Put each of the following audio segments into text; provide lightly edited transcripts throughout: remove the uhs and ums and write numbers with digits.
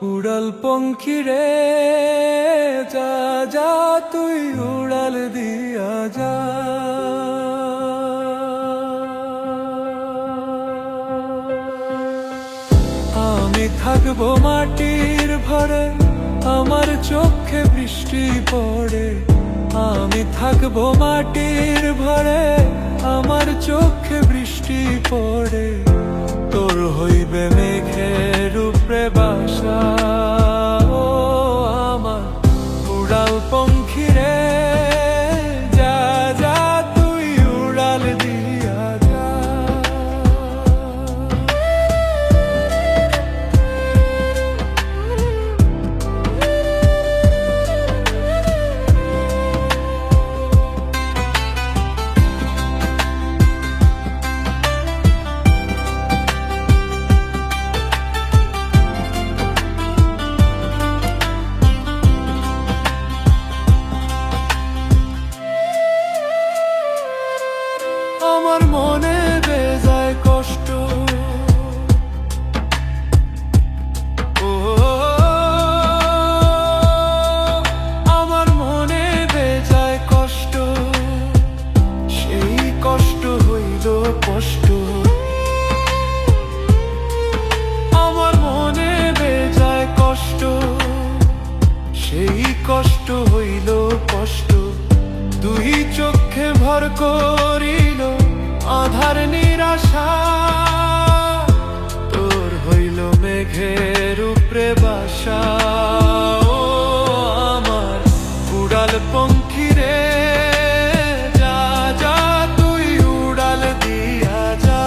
উড়াল পঙ্খী রে যা যা তুই উড়াল দিয়া যা। আমি থাকবো মাটির ভরে, আমার চোখে বৃষ্টি পড়ে। আমি থাকবো মাটির ভরে, আমার চোখে বৃষ্টি পড়ে। তোর হইবে মেঘের উপরে বাসা, ও আমার উড়াল পঙ্খী রে যা যা তুই উড়াল দিয়া যা। আমার মনে বেজায় কষ্ট, ও আমার মনে বেজায় কষ্ট, সেই কষ্ট হইল কষ্ট। আমার মনে বেজায় কষ্ট, সেই কষ্ট হইল কষ্ট। দুই চোখে ভর করিল আধার নিরাশা, তোর হইল মেঘের উপরে বাসা। ও আমার উড়াল পঙ্খী রে যা যা তুই উড়াল দিয়া যা।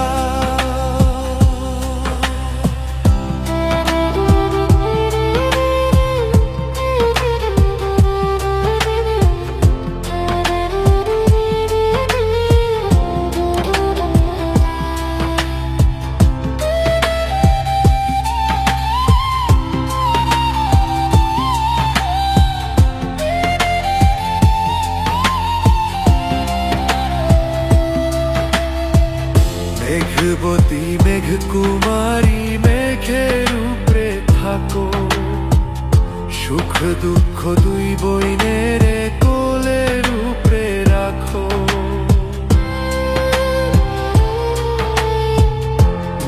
মেঘবতী মেঘ কুমারী মেঘের উপরে থাকো, সুখ দুঃখ দুই বইনের কোলের উপরে রাখো।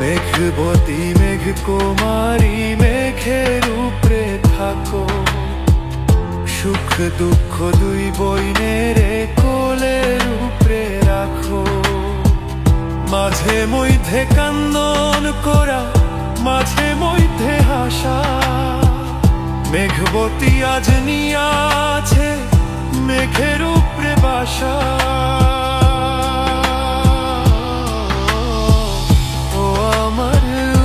মেঘবতী মেঘ কুমারী মেঘের উপরে থাকো, সুখ দুঃখ দুই বইনের কোলের উপরে রাখো। মাঝে মধ্যে কান্দন করা, মাঝে মধ্যে হাসা, মেঘবতী আজ নিয়াছে মেঘের উপরে বাসা। ও আমার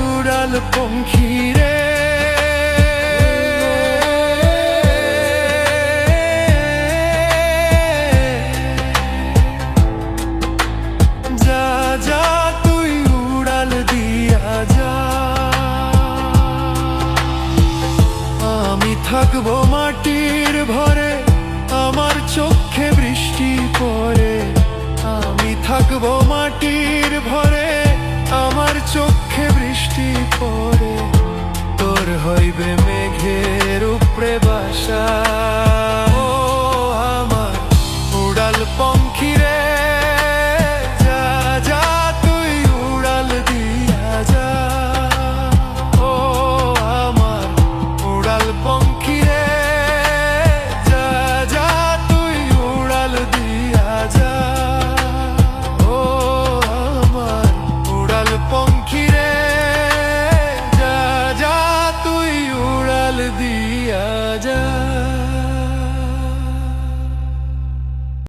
উড়াল পঙ্খী রে যা যা তুই উড়াল দিয়া যা। আমি থাকবো মাটির ভরে, আমার চোখে বৃষ্টি পড়ে। আমি থাকবো মাটির ভরে, আমার চোখে বৃষ্টি পড়ে। তোর হইবে মেঘের উপরে বাসা।